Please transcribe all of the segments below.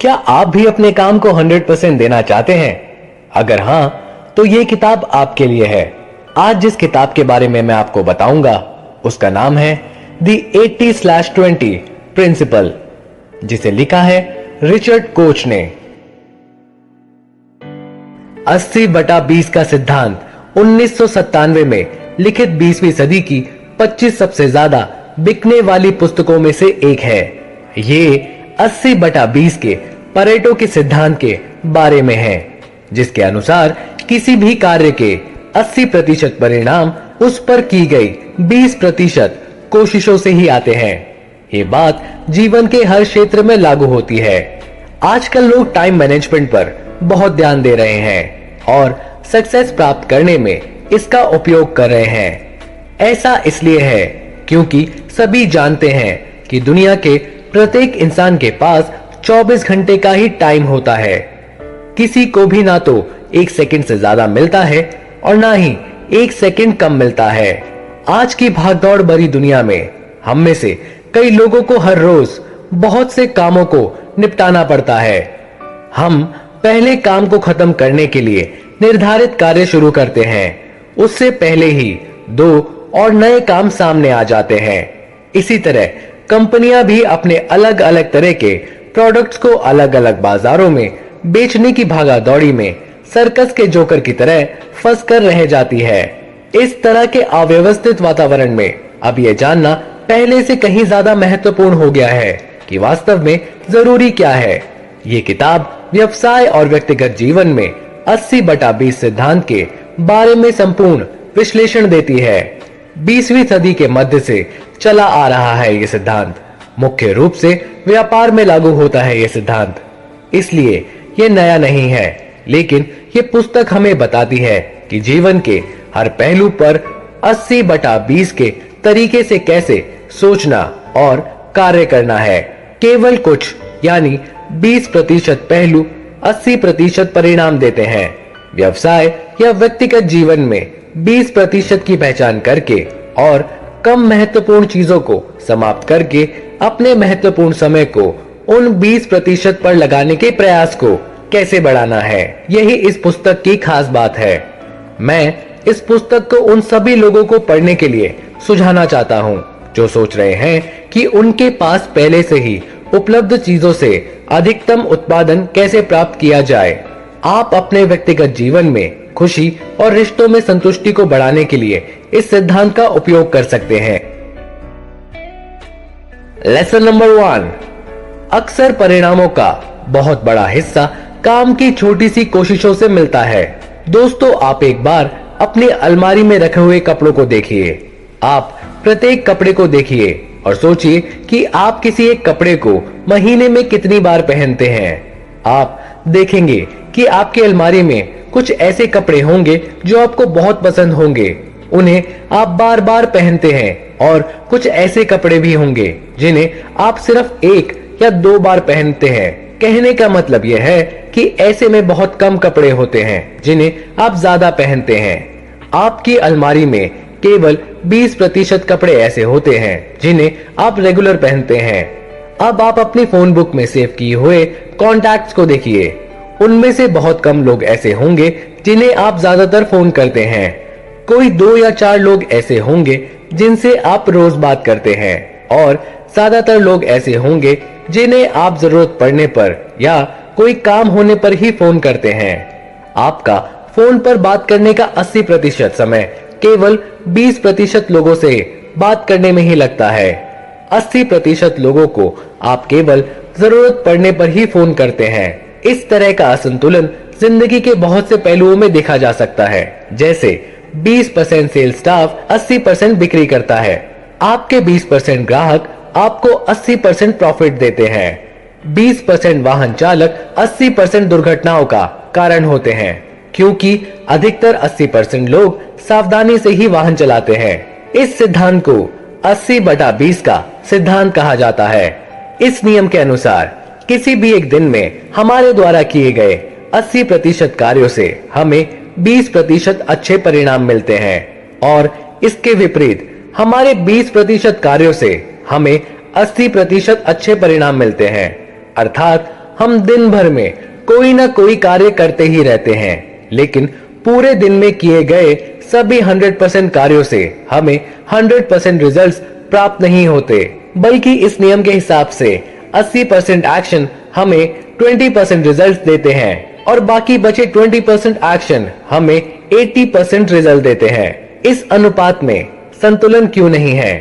क्या आप भी अपने काम को 100% देना चाहते हैं? अगर हां, तो ये किताब आपके लिए है। आज जिस किताब के बारे में मैं आपको बताऊंगा, उसका नाम है द 80/20 प्रिंसिपल, जिसे लिखा है रिचर्ड कोच ने। 80/20 का सिद्धांत 1997 में लिखित 20वीं सदी की 25 सबसे ज्यादा बिकने वाली पुस्तकों में से एक है। ये 80/20 के परेटो के सिद्धांत के बारे में है, जिसके अनुसार किसी भी कार्य के 80% परिणाम उस पर की गई 20% कोशिशों से ही आते हैं। ये बात जीवन के हर क्षेत्र में लागू होती है। आजकल लोग टाइम मैनेजमेंट पर बहुत ध्यान दे रहे हैं और सक्सेस प्राप्त करने में इसका उपयोग कर रहे हैं। ऐसा इसलिए है क्योंकि सभी जानते हैं कि दुनिया के प्रत्येक इंसान के पास 24 घंटे का ही टाइम होता है। किसी को भी ना तो 1 सेकंड से ज्यादा मिलता है और ना ही 1 सेकंड कम मिलता है। आज की भागदौड़ भरी दुनिया में हम में से कई लोगों को हर रोज बहुत से कामों को निपटाना पड़ता है। हम पहले काम को खत्म करने के लिए निर्धारित कार्य शुरू करते हैं, उससे पहले ही 2 और नए काम सामने आ जाते हैं। इसी तरह कंपनियां भी अपने अलग अलग तरह के प्रोडक्ट्स को अलग अलग बाजारों में बेचने की भागादौड़ी में सर्कस के जोकर की तरह फंस कर रह जाती है। इस तरह के अव्यवस्थित वातावरण में अब यह जानना पहले से कहीं ज्यादा महत्वपूर्ण हो गया है कि वास्तव में जरूरी क्या है। ये किताब व्यवसाय और व्यक्तिगत जीवन में 80/20 सिद्धांत के बारे में संपूर्ण विश्लेषण देती है। 20वीं सदी के मध्य से चला आ रहा है ये सिद्धांत। मुख्य रूप से व्यापार में लागू होता है ये सिद्धांत, इसलिए ये नया नहीं है, लेकिन ये पुस्तक हमें बताती है कि जीवन के हर पहलू पर 80/20 के तरीके से कैसे सोचना और कार्य करना है। केवल कुछ यानी 20% पहलू 80% परिणाम देते हैं। व्यवसाय या व्यक्तिगत जीवन में 20% की पहचान करके और कम महत्वपूर्ण चीजों को समाप्त करके अपने महत्वपूर्ण समय को उन 20% पर लगाने के प्रयास को कैसे बढ़ाना है, यही इस पुस्तक की खास बात है। मैं इस पुस्तक को उन सभी लोगों को पढ़ने के लिए सुझाना चाहता हूं जो सोच रहे हैं कि उनके पास पहले से ही उपलब्ध चीजों से अधिकतम उत्पादन कैसे प्राप्त किया जाए। आप अपने व्यक्तिगत जीवन में खुशी और रिश्तों में संतुष्टि को बढ़ाने के लिए इस सिद्धांत का उपयोग कर सकते हैं। लेसन नंबर 1, अक्सर परिणामों का बहुत बड़ा हिस्सा काम की छोटी सी कोशिशों से मिलता है। दोस्तों, आप एक बार अपनी अलमारी में रखे हुए कपड़ों को देखिए। आप प्रत्येक कपड़े को देखिए और सोचिए कि आप किसी एक कपड़े को महीने में कितनी बार पहनते हैं। आप देखेंगे कि आपकी अलमारी में कुछ ऐसे कपड़े होंगे जो आपको बहुत पसंद होंगे, उन्हें आप बार बार पहनते हैं, और कुछ ऐसे कपड़े भी होंगे जिन्हें आप सिर्फ 1 या 2 बार पहनते हैं। कहने का मतलब यह है कि ऐसे में बहुत कम कपड़े होते हैं जिन्हें आप ज्यादा पहनते हैं। आपकी अलमारी में केवल 20% कपड़े ऐसे होते हैं जिन्हें आप रेगुलर पहनते हैं। अब आप अपनी फोन बुक में सेव किए हुए कॉन्टैक्ट्स को देखिए। उनमें से बहुत कम लोग ऐसे होंगे जिन्हें आप ज्यादातर फोन करते हैं। कोई 2 या 4 लोग ऐसे होंगे जिनसे आप रोज बात करते हैं, और ज्यादातर लोग ऐसे होंगे जिन्हें आप जरूरत पड़ने पर या कोई काम होने पर ही फोन करते हैं। आपका फोन पर बात करने का 80% समय केवल 20% लोगों से बात करने में ही लगता है। 80% लोगों को आप केवल जरूरत पड़ने पर ही फोन करते हैं। इस तरह का असंतुलन जिंदगी के बहुत से पहलुओं में देखा जा सकता है, जैसे 20% सेल्स स्टाफ 80% बिक्री करता है। आपके 20% ग्राहक आपको 80% प्रॉफिट देते हैं। 20% वाहन चालक 80% दुर्घटनाओं का कारण होते हैं, क्योंकि अधिकतर 80% लोग सावधानी से ही वाहन चलाते हैं। इस सिद्धांत को 80/20 का सिद्धांत कहा जाता है। इस नियम के अनुसार किसी भी एक दिन में हमारे द्वारा किए गए 80% कार्यों से हमें 20% अच्छे परिणाम मिलते हैं, और इसके विपरीत हमारे 20% कार्यों से हमें 80% अच्छे परिणाम मिलते हैं। अर्थात हम दिन भर में कोई ना कोई कार्य करते ही रहते हैं, लेकिन पूरे दिन में किए गए सभी 100% कार्यों से हमें 100% रिजल्ट्स प्राप्त नहीं होते, बल्कि इस नियम के हिसाब से 80% एक्शन हमें 20% रिजल्ट्स देते हैं और बाकी बचे 20% एक्शन हमें 80% रिजल्ट देते हैं। इस अनुपात में संतुलन क्यों नहीं है?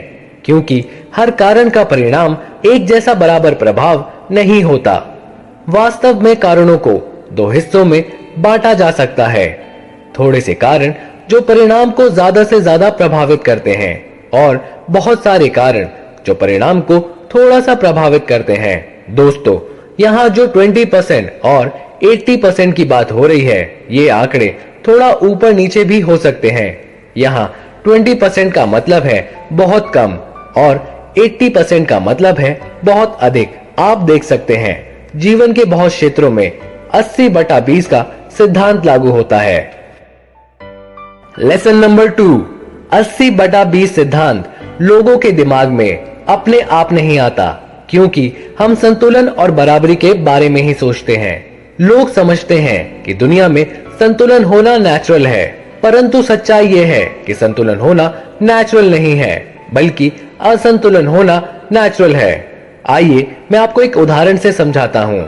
क्योंकि हर कारण का परिणाम एक जैसा बराबर प्रभाव नहीं होता। वास्तव में कारणों को दो हिस्सों में बांटा जा सकता है। थोड़े से कारण जो परिणाम को ज्यादा से ज्यादा प्रभावित करते हैं और बहुत सारे कारण जो परिणाम को थोड़ा सा प्रभावित करते हैं। दोस्तों, यहाँ जो 20% और 80% की बात हो रही है, ये आंकड़े थोड़ा ऊपर नीचे भी हो सकते हैं। यहाँ 20% का मतलब है बहुत कम और 80% का मतलब है बहुत अधिक। आप देख सकते हैं जीवन के बहुत क्षेत्रों में 80/20 का सिद्धांत लागू होता है। लेसन नंबर 2, 80/20 सिद्धांत लोगों के दिमाग में अपने आप नहीं आता, क्योंकि हम संतुलन और बराबरी के बारे में ही सोचते हैं। लोग समझते हैं कि दुनिया में संतुलन होना नेचुरल है, परंतु सच्चाई यह है कि संतुलन होना नेचुरल नहीं है, बल्कि असंतुलन होना नेचुरल है। आइए मैं आपको एक उदाहरण से समझाता हूँ।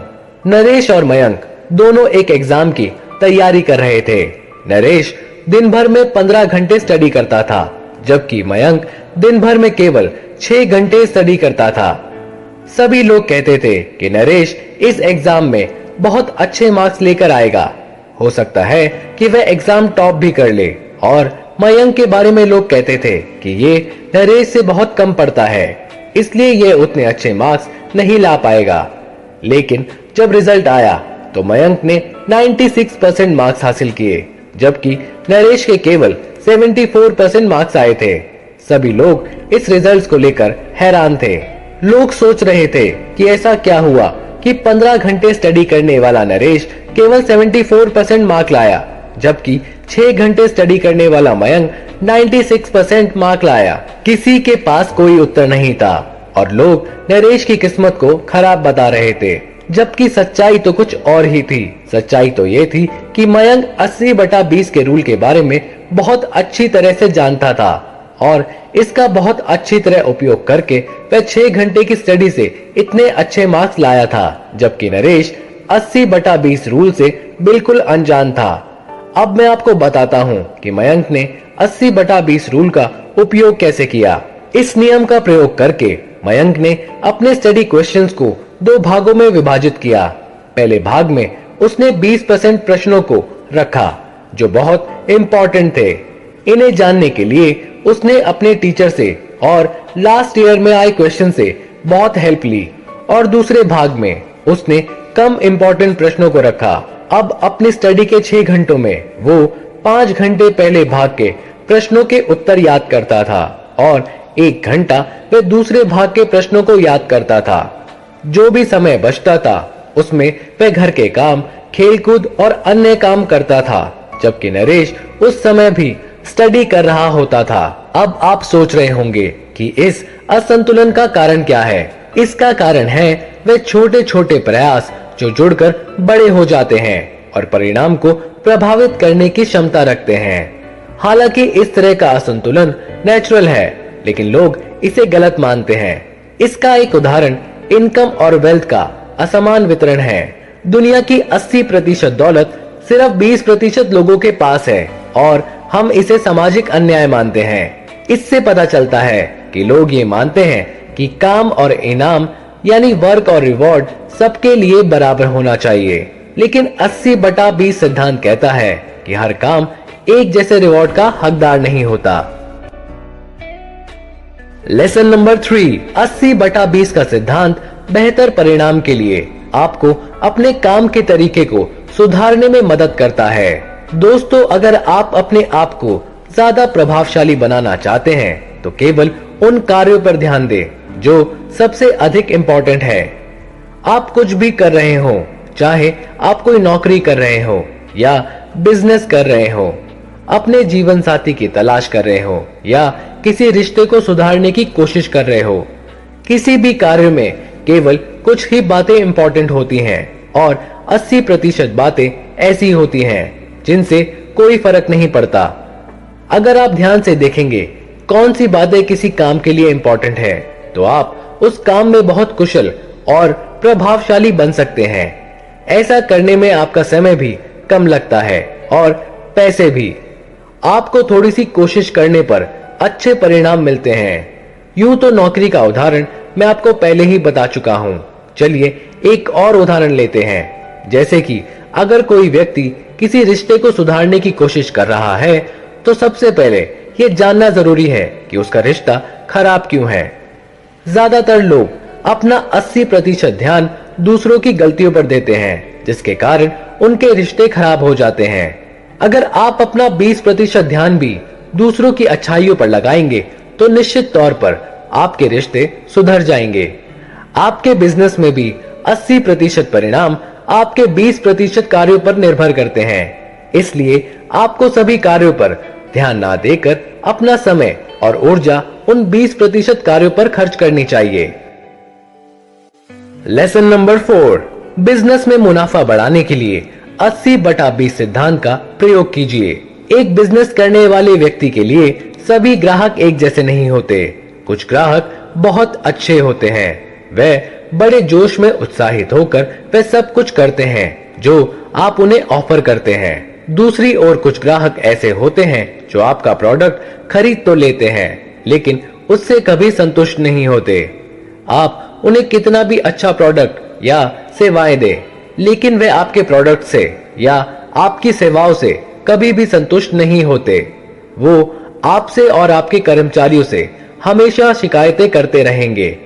नरेश और मयंक दोनों एक एग्जाम की तैयारी कर रहे थे। नरेश दिन भर में 15 घंटे स्टडी करता था, जबकि मयंक दिन भर में केवल 6 घंटे स्टडी करता था। सभी लोग कहते थे कि नरेश इस एग्जाम में बहुत अच्छे मार्क्स लेकर आएगा। हो सकता है कि वह एग्जाम टॉप भी कर ले, और मयंक के बारे में लोग कहते थे कि ये नरेश से बहुत कम पढ़ता है, इसलिए ये उतने अच्छे मार्क्स नहीं ला पाएगा। लेकिन जब रिजल्ट आया तो मयंक ने 96% मार्क्स हासिल किए, जबकि नरेश के केवल 74% मार्क्स आए थे। सभी लोग इस रिजल्ट्स को लेकर हैरान थे। लोग सोच रहे थे कि ऐसा क्या हुआ कि 15 घंटे स्टडी करने वाला नरेश केवल 74% मार्क लाया, जबकि 6 घंटे स्टडी करने वाला मयंक 96% मार्क लाया। किसी के पास कोई उत्तर नहीं था और लोग नरेश की किस्मत को खराब बता रहे थे, जबकि सच्चाई तो कुछ और ही थी। सच्चाई तो ये थी कि मयंक 80/20 के रूल के बारे में बहुत अच्छी तरह से जानता था और इसका बहुत अच्छी तरह उपयोग करके वह 6 घंटे की स्टडी से इतने अच्छे मार्क्स लाया था, जबकि नरेश 80/20 रूल से बिल्कुल अनजान था। अब मैं आपको बताता हूँ कि मयंक ने 80/20 रूल का उपयोग कैसे किया। इस नियम का प्रयोग करके मयंक ने अपने स्टडी क्वेश्चंस को 2 भागों में विभाजित किया। पहले भाग में उसने 20% प्रश्नों को रखा जो बहुत इम्पोर्टेंट थे। इन्हें जानने के लिए उसने अपने टीचर से और लास्ट ईयर में आए क्वेश्चन से बहुत हेल्प ली, और दूसरे भाग में उसने कम इम्पोर्टेंट प्रश्नों को रखा। अब अपनी स्टडी के 6 घंटों में वो 5 घंटे पहले भाग के प्रश्नों के उत्तर याद करता था और 1 घंटा वह दूसरे भाग के प्रश्नों को याद करता था। जो भी समय बचता था उसमें वह घर के काम, खेलकूद और अन्य काम करता था, जबकि नरेश उस समय भी स्टडी कर रहा होता था। अब आप सोच रहे होंगे कि इस असंतुलन का कारण क्या है। इसका कारण है वे छोटे छोटे प्रयास जो जुड़कर बड़े हो जाते हैं और परिणाम को प्रभावित करने की क्षमता रखते हैं। हालांकि इस तरह का असंतुलन नेचुरल है, लेकिन लोग इसे गलत मानते हैं। इसका एक उदाहरण इनकम और वेल्थ का असमान वितरण है। दुनिया की 80% दौलत सिर्फ 20% लोगों के पास है और हम इसे सामाजिक अन्याय मानते हैं। इससे पता चलता है कि लोग ये मानते हैं कि काम और इनाम यानी वर्क और रिवॉर्ड सबके लिए बराबर होना चाहिए, लेकिन 80/20 सिद्धांत कहता है कि हर काम एक जैसे रिवॉर्ड का हकदार नहीं होता। लेसन नंबर 3, 80/20 का सिद्धांत बेहतर परिणाम के लिए आपको अपने काम के तरीके को सुधारने में मदद करता है। दोस्तों, अगर आप अपने आप को ज्यादा प्रभावशाली बनाना चाहते हैं तो केवल उन कार्यों पर ध्यान दें जो सबसे अधिक इम्पोर्टेंट है। आप कुछ भी कर रहे हो, चाहे आप कोई नौकरी कर रहे हो या बिजनेस कर रहे हो, अपने जीवन साथी की तलाश कर रहे हो या किसी रिश्ते को सुधारने की कोशिश कर रहे हो, किसी भी कार्य में केवल कुछ ही बातें इंपॉर्टेंट होती हैं और 80% बातें ऐसी होती हैं जिनसे कोई फर्क नहीं पड़ता। अगर आप ध्यान से देखेंगे कौन सी बातें किसी काम के लिए इंपॉर्टेंट है, तो आप उस काम में बहुत कुशल और प्रभावशाली बन सकते हैं। ऐसा करने में आपका समय भी कम लगता है और पैसे भी। आपको थोड़ी सी कोशिश करने पर अच्छे परिणाम मिलते हैं। यूं तो नौकरी का उदाहरण मैं आपको पहले ही बता चुका हूं। चलिए एक और उदाहरण लेते हैं। जैसे कि अगर कोई व्यक्ति किसी रिश्ते को सुधारने की कोशिश कर रहा है, तो सबसे पहले यह जानना जरूरी है कि उसका रिश्ता खराब क्यों है। ज्यादातर लोग अपना 80% ध्यान दूसरों की गलतियों पर देते हैं, जिसके कारण उनके रिश्ते खराब हो जाते हैं। अगर आप अपना 20% ध्यान भी दूसरों की अच्छाइयों पर लगाएंगे, तो निश्चित तौर पर आपके रिश्ते सुधर जाएंगे। आपके बिजनेस में भी 80% परिणाम आपके 20% कार्यों पर निर्भर करते हैं। इसलिए आपको सभी कार्यों पर ध्यान ना देकर अपना समय और ऊर्जा उन 20% कार्यों पर खर्च करनी चाहिए। लेसन नंबर 4, बिजनेस में मुनाफा बढ़ाने के लिए 80/20 सिद्धांत का प्रयोग कीजिए। एक बिजनेस करने वाले व्यक्ति के लिए सभी ग्राहक एक जैसे नहीं होते। कुछ ग्राहक बहुत अच्छे होते हैं, वे बड़े जोश में उत्साहित होकर वे सब कुछ करते हैं जो आप उन्हें ऑफर करते हैं। दूसरी ओर कुछ ग्राहक ऐसे होते हैं जो आपका प्रोडक्ट खरीद तो लेते हैं, लेकिन उससे कभी संतुष्ट नहीं होते। आप उन्हें कितना भी अच्छा प्रोडक्ट या सेवाएं दें, लेकिन वे आपके प्रोडक्ट से या आपकी सेवाओं से कभी भी संतुष्ट नहीं होते। वो आपसे और आपके कर्मचारियों से हमेशा शिकायतें करते रहेंगे।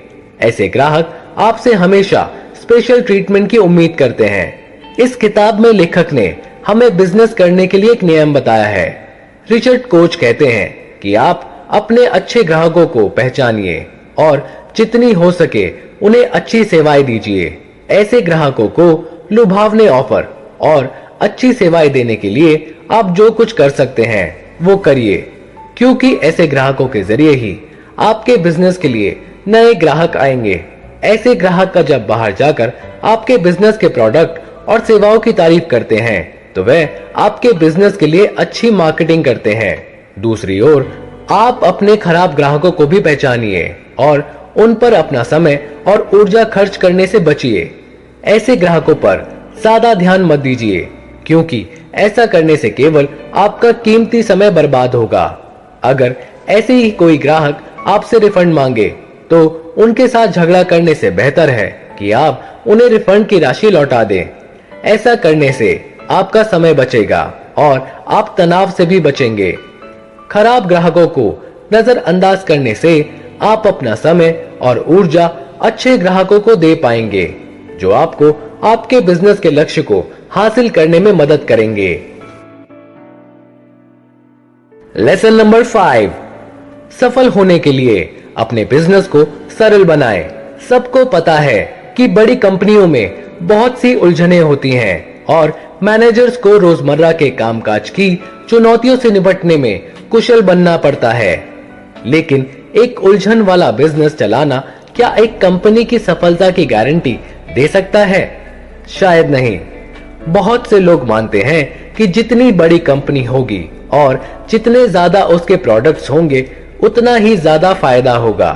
ऐसे ग्राहक आपसे हमेशा स्पेशल ट्रीटमेंट की उम्मीद करते हैं। इस किताब में लेखक ने हमें बिजनेस करने के लिए एक नियम बताया है। रिचर्ड कोच कहते हैं कि आप अपने अच्छे ग्राहकों को पहचानिए और जितनी हो सके उन्हें अच्छी सेवाएं दीजिए। ऐसे ग्राहकों को लुभावने ऑफर और अच्छी सेवाएं देने के लिए आप जो कुछ कर सकते हैं वो करिए, क्योंकि ऐसे ग्राहकों के जरिए ही आपके बिजनेस के लिए नए ग्राहक आएंगे। ऐसे ग्राहक का जब बाहर जाकर आपके बिजनेस के प्रोडक्ट और सेवाओं की तारीफ करते हैं, तो वे आपके बिजनेस के लिए अच्छी मार्केटिंग करते हैं। दूसरी ओर आप अपने खराब ग्राहकों को भी पहचानिए और उन पर अपना समय और ऊर्जा खर्च करने से बचिए। ऐसे ग्राहकों पर ज्यादा ध्यान मत दीजिए, क्योंकि ऐसा करने से केवल आपका कीमती समय बर्बाद होगा। अगर ऐसे ही कोई ग्राहक आपसे रिफंड मांगे, तो उनके साथ झगड़ा करने से बेहतर है कि आप उन्हें रिफंड की राशि लौटा दें। ऐसा करने से आपका समय बचेगा और आप तनाव से भी बचेंगे। खराब ग्राहकों को नजरअंदाज करने से आप अपना समय और ऊर्जा अच्छे ग्राहकों को दे पाएंगे, जो आपको आपके बिजनेस के लक्ष्य को हासिल करने में मदद करेंगे। लेसन नंबर 5, सफल होने के लिए अपने बिजनेस को सरल बनाएं। सबको पता है कि बड़ी कंपनियों में बहुत सी उलझनें होती हैं और मैनेजर्स को रोजमर्रा के कामकाज की चुनौतियों से निपटने में कुशल बनना पड़ता है। लेकिन एक उलझन वाला बिजनेस चलाना क्या एक कंपनी की सफलता की गारंटी दे सकता है? शायद नहीं। बहुत से लोग मानते हैं कि जितनी बड़ी कंपनी होगी और जितने ज्यादा उसके प्रोडक्ट्स होंगे, उतना ही ज्यादा फायदा होगा,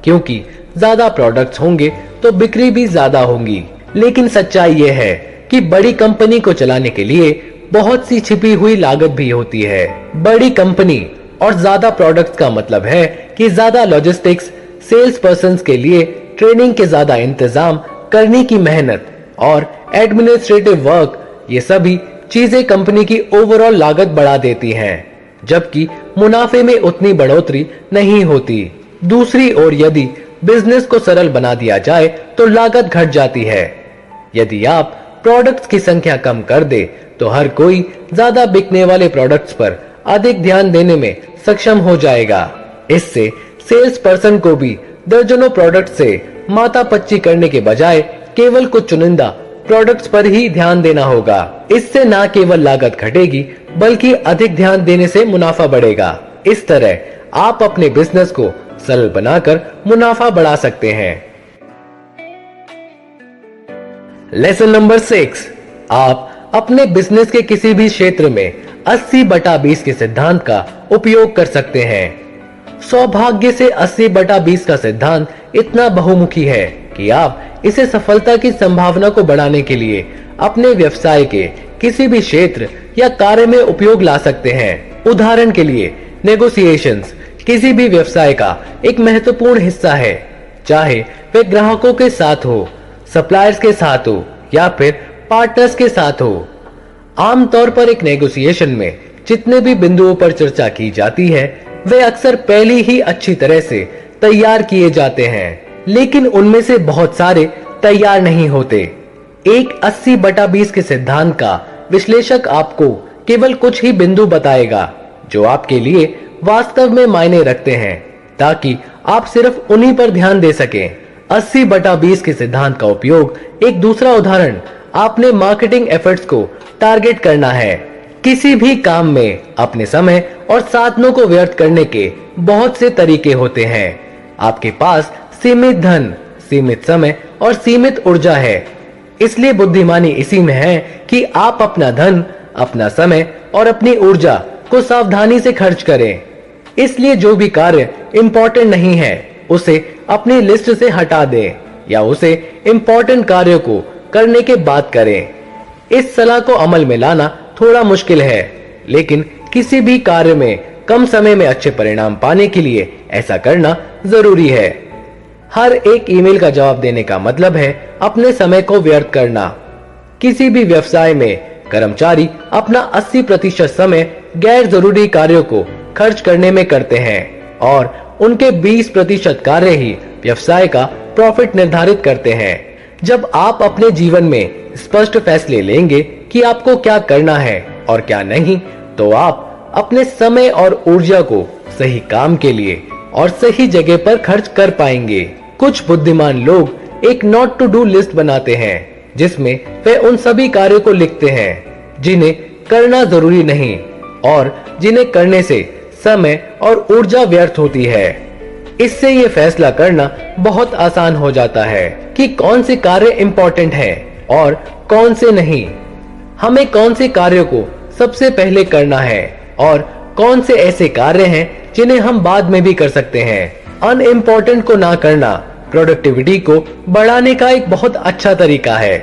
क्योंकि ज्यादा प्रोडक्ट्स होंगे तो बिक्री भी ज्यादा होगी। लेकिन सच्चाई यह है कि बड़ी कंपनी को चलाने के लिए बहुत सी छिपी हुई लागत भी होती है। बड़ी कंपनी और ज्यादा प्रोडक्ट्स का मतलब है कि ज्यादा लॉजिस्टिक्स, सेल्स पर्सन के लिए ट्रेनिंग के ज्यादा इंतजाम करने की मेहनत और एडमिनिस्ट्रेटिव वर्क, ये सभी चीजें कंपनी की ओवरऑल लागत बढ़ा देती हैं, जबकि मुनाफे में उतनी बढ़ोतरी नहीं होती। दूसरी ओर यदि बिजनेस को सरल बना दिया जाए तो लागत घट जाती है। यदि आप प्रोडक्ट्स की संख्या कम कर दे, तो हर कोई ज्यादा बिकने वाले प्रोडक्ट्स पर अधिक ध्यान देने में सक्षम हो जाएगा। इससे सेल्स पर्सन को भी दर्जनों प्रोडक्ट से मातापच्ची करने के बजाय केवल कुछ चुनिंदा प्रोडक्ट्स पर ही ध्यान देना होगा। इससे न केवल लागत घटेगी, बल्कि अधिक ध्यान देने से मुनाफा बढ़ेगा। इस तरह आप अपने बिजनेस को सरल बनाकर मुनाफा बढ़ा सकते हैं। लेसन नंबर 6, आप अपने बिजनेस के किसी भी क्षेत्र में 80/20 के सिद्धांत का उपयोग कर सकते हैं। सौभाग्य से 80/20 का सिद्धांत इतना बहुमुखी है कि आप इसे सफलता की संभावना को बढ़ाने के लिए अपने व्यवसाय के किसी भी क्षेत्र या कार्य में उपयोग ला सकते हैं। उदाहरण के लिए, नेगोशिएशंस किसी भी व्यवसाय का एक महत्वपूर्ण हिस्सा है, चाहे वे ग्राहकों के साथ हो, सप्लायर्स के साथ हो या फिर पार्टनर्स के साथ हो। आमतौर पर एक नेगोशिएशन में जितने भी बिंदुओं पर चर्चा की जाती है वे अक्सर पहले ही अच्छी तरह से तैयार किए जाते हैं, लेकिन उनमें से बहुत सारे तैयार नहीं होते। एक 80/20 के सिद्धांत का विश्लेषक आपको केवल कुछ ही बिंदु बताएगा जो आपके लिए वास्तव में मायने रखते हैं, ताकि आप सिर्फ उन्हीं पर ध्यान दे सकें। 80/20 के सिद्धांत का उपयोग, एक दूसरा उदाहरण, आपने मार्केटिंग एफर्ट्स को टारगेट करना है। किसी भी काम में अपने समय और साधनों को व्यर्थ करने के बहुत से तरीके होते हैं। आपके पास सीमित धन, सीमित समय और सीमित ऊर्जा है, इसलिए बुद्धिमानी इसी में है कि आप अपना धन, अपना समय और अपनी ऊर्जा को सावधानी से खर्च करें। इसलिए जो भी कार्य इम्पोर्टेंट नहीं है उसे अपनी लिस्ट से हटा दें या उसे इम्पोर्टेंट कार्यों को करने के बाद करें। इस सलाह को अमल में लाना थोड़ा मुश्किल है, लेकिन किसी भी कार्य में कम समय में अच्छे परिणाम पाने के लिए ऐसा करना जरूरी है। हर एक ईमेल का जवाब देने का मतलब है अपने समय को व्यर्थ करना। किसी भी व्यवसाय में कर्मचारी अपना 80% समय गैर जरूरी कार्यों को खर्च करने में करते हैं और उनके 20% कार्य ही व्यवसाय का प्रॉफिट निर्धारित करते हैं। जब आप अपने जीवन में स्पष्ट फैसले लेंगे कि आपको क्या करना है और क्या नहीं, तो आप अपने समय और ऊर्जा को सही काम के लिए और सही जगह पर खर्च कर पाएंगे। कुछ बुद्धिमान लोग एक नॉट टू डू लिस्ट बनाते हैं जिसमें वे उन सभी कार्यों को लिखते हैं जिन्हें करना जरूरी नहीं और जिन्हें करने से समय और ऊर्जा व्यर्थ होती है। इससे ये फैसला करना बहुत आसान हो जाता है कि कौन से कार्य इम्पोर्टेंट है और कौन से नहीं। हमें कौन से कार्यों को सबसे पहले करना है और कौन से ऐसे कार्य हैं जिन्हें हम बाद में भी कर सकते हैं। अनइम्पोर्टेंट को ना करना प्रोडक्टिविटी को बढ़ाने का एक बहुत अच्छा तरीका है।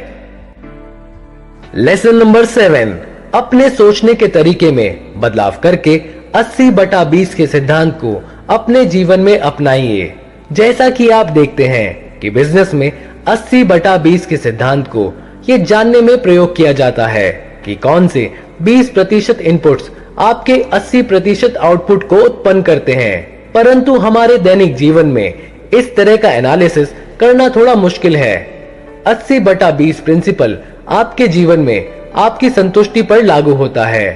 लेसन नंबर 7, अपने सोचने के तरीके में बदलाव करके 80/20 के सिद्धांत को अपने जीवन में अपनाइए। जैसा कि आप देखते हैं कि बिजनेस में 80/20 के सिद्धांत को ये जानने में प्रयोग किया जाता है कि कौन से 20% इनपुट्स आपके 80% आउटपुट को उत्पन्न करते हैं। परंतु हमारे दैनिक जीवन में इस तरह का एनालिसिस करना थोड़ा मुश्किल है। 80/20 प्रिंसिपल आपके जीवन में आपकी संतुष्टि पर लागू होता है।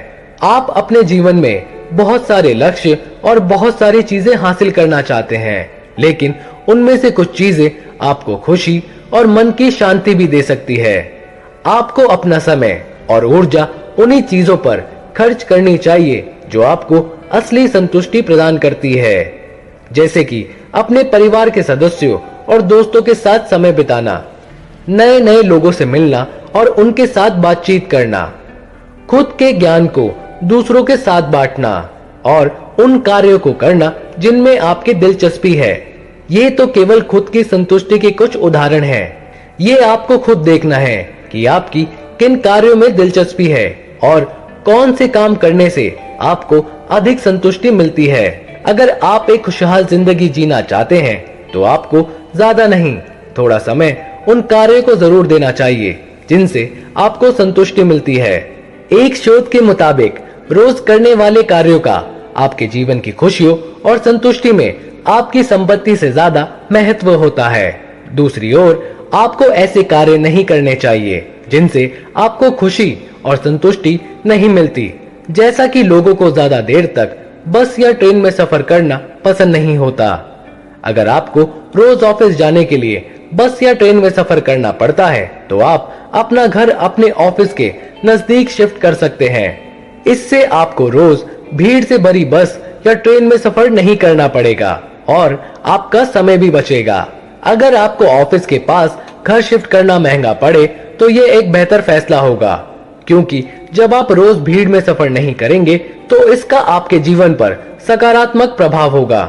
आप अपने जीवन में बहुत सारे लक्ष्य और बहुत सारी चीजें हासिल करना चाहते हैं, लेकिन उनमें से कुछ चीजें आपको खुशी और मन की शांति भी दे सकती है। आपको अपना समय और ऊर्जा उन्हीं चीजों पर खर्च करनी चाहिए जो आपको असली संतुष्टि प्रदान करती है, जैसे कि अपने परिवार के सदस्यों और दोस्तों के साथ समय बिताना, नए नए लोगों से मिलना और उनके साथ बातचीत करना, खुद के ज्ञान को दूसरों के साथ बांटना और उन कार्यों को करना जिनमें आपकी दिलचस्पी है। ये तो केवल खुद की संतुष्टि के कुछ उदाहरण हैं। ये आपको खुद देखना है कि आपकी किन कार्यों में दिलचस्पी है और कौन से काम करने से आपको अधिक संतुष्टि मिलती है। अगर आप एक खुशहाल जिंदगी जीना चाहते हैं तो आपको ज्यादा नहीं, थोड़ा समय उन कार्यों को जरूर देना चाहिए जिनसे आपको संतुष्टि मिलती है। एक शोध के मुताबिक रोज करने वाले कार्यों का आपके जीवन की खुशियों और संतुष्टि में आपकी संपत्ति से ज्यादा महत्व होता है। दूसरी ओर, आपको ऐसे कार्य नहीं करने चाहिए जिनसे आपको खुशी और संतुष्टि नहीं मिलती, जैसा कि लोगों को ज्यादा देर तक बस या ट्रेन में सफर करना पसंद नहीं होता। अगर आपको रोज ऑफिस जाने के लिए बस या ट्रेन में सफर करना पड़ता है तो आप अपना घर अपने ऑफिस के नजदीक शिफ्ट कर सकते हैं। इससे आपको रोज भीड़ से भरी बस या ट्रेन में सफर नहीं करना पड़ेगा और आपका समय भी बचेगा। अगर आपको ऑफिस के पास घर शिफ्ट करना महंगा पड़े तो ये एक बेहतर फैसला होगा, क्योंकि जब आप रोज भीड़ में सफर नहीं करेंगे तो इसका आपके जीवन पर सकारात्मक प्रभाव होगा।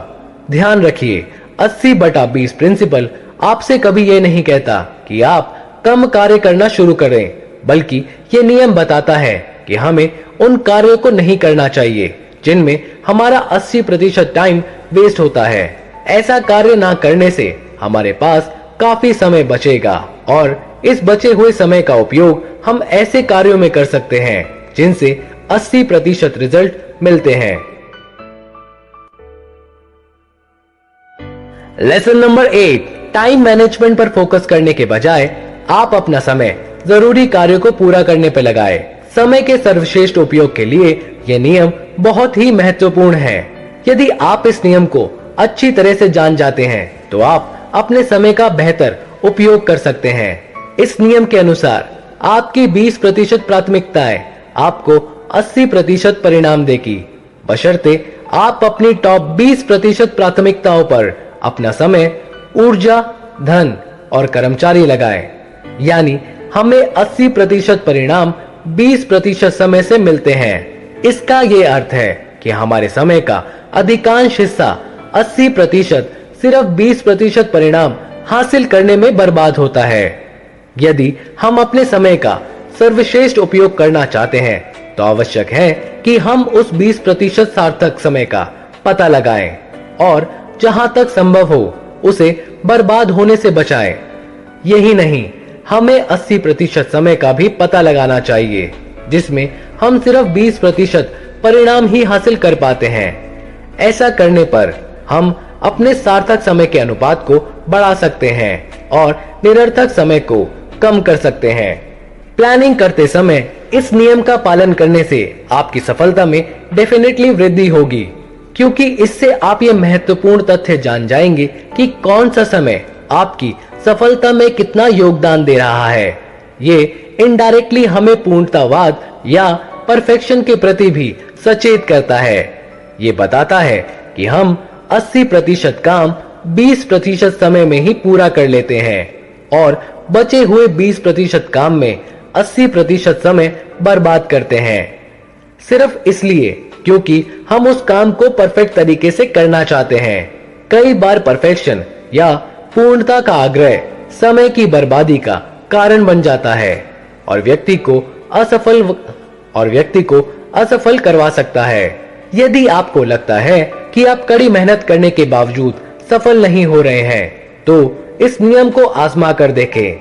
ध्यान रखिए, 80/20 प्रिंसिपल आपसे कभी ये नहीं कहता कि आप कम कार्य करना शुरू करें, बल्कि ये नियम बताता है कि हमें उन कार्यों को नहीं करना चाहिए जिनमें हमारा 80% टाइम वेस्ट होता है। ऐसा कार्य ना करने से हमारे पास काफी समय बचेगा और इस बचे हुए समय का उपयोग हम ऐसे कार्यों में कर सकते हैं जिनसे 80% रिजल्ट मिलते हैं। लेसन नंबर 8, टाइम मैनेजमेंट पर फोकस करने के बजाय आप अपना समय जरूरी कार्यों को पूरा करने पर लगाएं। समय के सर्वश्रेष्ठ उपयोग के लिए यह नियम बहुत ही महत्वपूर्ण है। यदि आप इस नियम को अच्छी तरह से जान जाते हैं तो आप अपने समय का बेहतर उपयोग कर सकते हैं। इस नियम के अनुसार आपकी 20% प्राथमिकताएं आपको 80% परिणाम देगी, बशर्ते आप अपनी टॉप 20% प्राथमिकताओं पर अपना समय, ऊर्जा, धन और कर्मचारी लगाएं। यानी हमें 80% परिणाम 20% समय से मिलते हैं। इसका ये अर्थ है कि हमारे समय का अधिकांश हिस्सा 80% सिर्फ 20% परिणाम हासिल करने में बर्बाद होता है। यदि हम अपने समय का सर्वश्रेष्ठ उपयोग करना चाहते हैं तो आवश्यक है कि हम उस 20% सार्थक समय का पता लगाएं और जहां तक संभव हो उसे बर्बाद होने से बचाएं। यही नहीं, हमें 80% समय का भी पता लगाना चाहिए जिसमें हम सिर्फ 20% परिणाम ही हासिल कर पाते हैं। ऐसा करने पर हम अपने सार्थक समय के अनुपात को बढ़ा सकते हैं और निरर्थक समय को कम कर सकते हैं। प्लानिंग करते समय इस नियम का पालन करने से आपकी सफलता में डेफिनेटली वृद्धि होगी, क्योंकि इससे आप ये महत्वपूर्ण तथ्य जान जाएंगे कि कौन सा समय आपकी सफलता में कितना योगदान दे रहा है। ये इनडायरेक्टली हमें पूर्णतावाद या परफेक्शन के प्रति भी सचेत करता है। ये बताता है कि हम 80% काम 20% समय में ही पूरा कर लेते हैं और बचे हुए 20% काम में 80% समय बर्बाद करते हैं, सिर्फ इसलिए क्योंकि हम उस काम को परफेक्ट तरीके से करना चाहते हैं। कई बार परफेक्शन या पूर्णता का आग्रह समय की बर्बादी का कारण बन जाता है और व्यक्ति को असफल करवा सकता है। यदि आपको लगता है कि आप कड़ी मेहनत करने के बावजूद सफल नहीं हो रहे हैं तो इस नियम को आजमा कर देखें।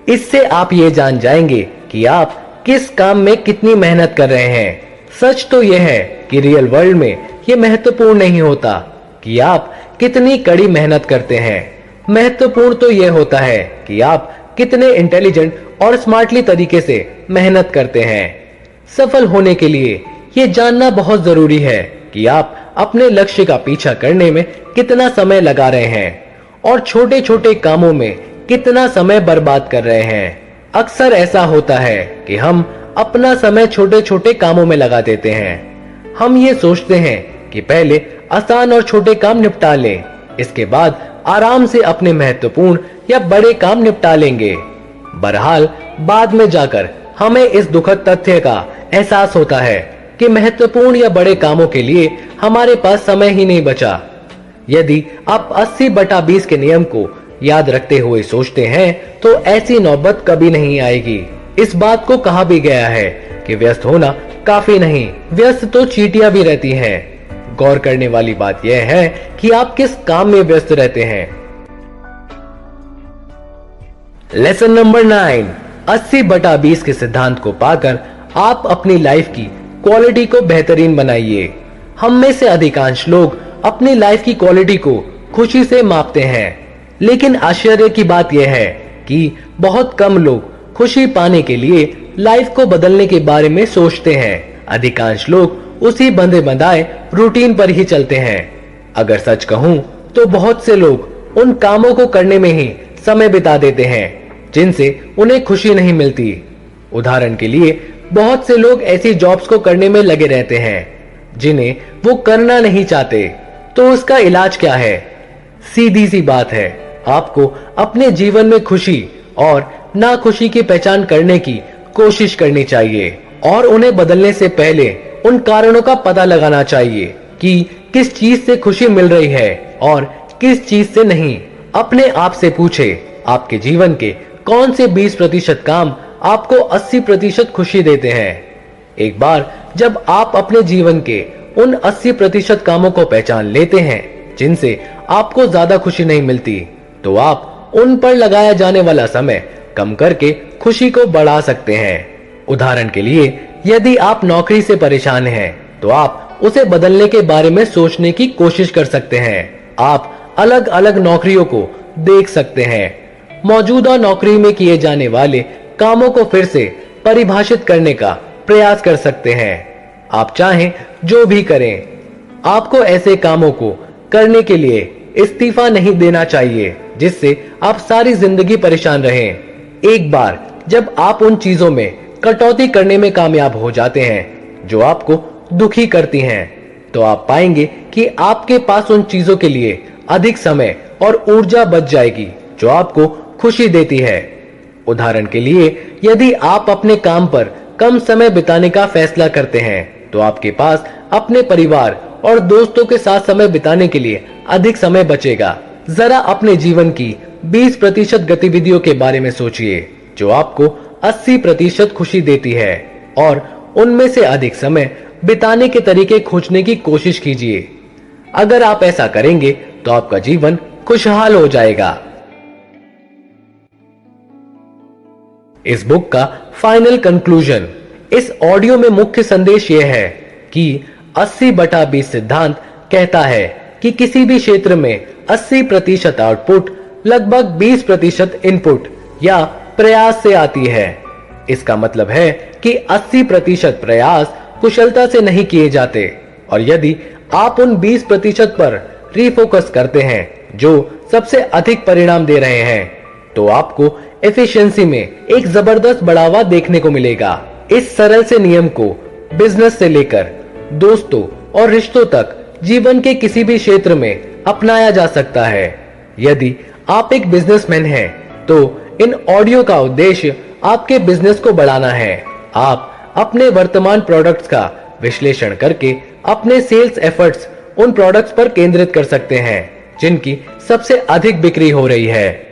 इससे आप ये जान जाएंगे कि आप किस काम में कितनी मेहनत कर रहे हैं। सच तो यह है कि रियल वर्ल्ड में यह महत्वपूर्ण नहीं होता कि आप कितनी कड़ी मेहनत करते हैं। महत्वपूर्ण तो यह होता है कि आप कितने इंटेलिजेंट और स्मार्टली तरीके से मेहनत करते हैं। सफल होने के लिए ये जानना बहुत जरूरी है कि आप अपने लक्ष्य का पीछा करने में कितना समय लगा रहे हैं और छोटे छोटे कामों में कितना समय बर्बाद कर रहे हैं। अक्सर ऐसा होता है कि हम अपना समय छोटे छोटे कामों में लगा देते हैं। हम ये सोचते हैं कि पहले आसान और छोटे काम निपटा लें, इसके बाद आराम से अपने महत्वपूर्ण या बड़े काम निपटा लेंगे। बहरहाल बाद में जाकर हमें इस दुखद तथ्य का एहसास होता है कि महत्वपूर्ण या बड़े कामों के लिए हमारे पास समय ही नहीं बचा। यदि आप 80/20 के नियम को याद रखते हुए सोचते हैं तो ऐसी नौबत कभी नहीं आएगी। इस बात को कहा भी गया है कि व्यस्त होना काफी नहीं, व्यस्त तो चींटियां भी रहती हैं। गौर करने वाली बात यह है कि आप किस काम में व्यस्त रहते हैं। लेसन नंबर 9, 80/20 के सिद्धांत को पाकर आप अपनी लाइफ की क्वालिटी को बेहतरीन बनाइए। हम में से अधिकांश लोग अपनी लाइफ की क्वालिटी को खुशी से मापते हैं, लेकिन आश्चर्य की बात यह है कि बहुत कम लोग खुशी पाने के लिए लाइफ को बदलने के बारे में सोचते हैं। अधिकांश लोग उसी बंधे बंधाए रूटीन पर ही चलते हैं। अगर सच कहूं तो बहुत से लोग उन कामों को करने में ही समय बिता देते हैं जिनसे उन्हें खुशी नहीं मिलती। उदाहरण के लिए बहुत से लोग ऐसी जॉब्स को करने में लगे रहते हैं जिन्हें वो करना नहीं चाहते। तो उसका इलाज क्या है? सीधी सी बात है, आपको अपने जीवन में खुशी और ना खुशी की पहचान करने की कोशिश करनी चाहिए और उन्हें बदलने से पहले उन कारणों का पता लगाना चाहिए कि किस चीज से खुशी मिल रही है और किस चीज से नहीं। अपने आप से पूछे, आपके जीवन के कौन से 20% काम आपको 80% खुशी देते हैं। एक बार जब आप अपने जीवन के उन 80% कामों को पहचान लेते हैं जिनसे आपको ज्यादा खुशी नहीं मिलती, तो आप उन पर लगाया जाने वाला समय कम करके खुशी को बढ़ा सकते हैं। उदाहरण के लिए, यदि आप नौकरी से परेशान हैं, तो आप उसे बदलने के बारे में सोचने की कोशिश कर सकते हैं। आप अलग अलग नौकरियों को देख सकते हैं। मौजूदा नौकरी में किए जाने वाले कामों को फिर से परिभाषित करने का प्रयास कर सकते हैं। आप चाहें जो भी करें, आपको ऐसे कामों को करने के लिए इस्तीफा नहीं देना चाहिए जिससे आप सारी जिंदगी परेशान रहें। एक बार जब आप उन चीजों में कटौती करने में कामयाब हो जाते हैं जो आपको दुखी करती हैं, तो आप पाएंगे कि आपके पास उन चीजों के लिए अधिक समय और ऊर्जा बच जाएगी जो आपको खुशी देती है। उदाहरण के लिए, यदि आप अपने काम पर कम समय बिताने का फैसला करते हैं, तो आपके पास अपने परिवार और दोस्तों के साथ समय बिताने के लिए अधिक समय बचेगा। जरा अपने जीवन की 20% गतिविधियों के बारे में सोचिए जो आपको 80% खुशी देती है और उनमें से अधिक समय बिताने के तरीके खोजने की कोशिश कीजिए। अगर आप ऐसा करेंगे तो आपका जीवन खुशहाल हो जाएगा। इस बुक का फाइनल कंक्लूजन, इस ऑडियो में मुख्य संदेश यह है कि 80/20 सिद्धांत कहता है कि किसी भी क्षेत्र में 80% आउटपुट लगभग 20% इनपुट या प्रयास से आती है। इसका मतलब है कि 80% प्रयास कुशलता से नहीं किए जाते, और यदि आप उन 20% पर रिफोकस करते हैं जो सबसे अधिक परिणाम दे रहे हैं, तो आपको एफिशिएंसी में एक जबरदस्त बढ़ावा देखने को मिलेगा। इस सरल से नियम को बिजनेस से लेकर दोस्तों और रिश्तों तक जीवन के किसी भी क्षेत्र में अपनाया जा सकता है। यदि आप एक बिजनेसमैन हैं, तो इन ऑडियो का उद्देश्य आपके बिजनेस को बढ़ाना है। आप अपने वर्तमान प्रोडक्ट्स का विश्लेषण करके अपने सेल्स एफर्ट्स उन प्रोडक्ट्स पर केंद्रित कर सकते हैं जिनकी सबसे अधिक बिक्री हो रही है।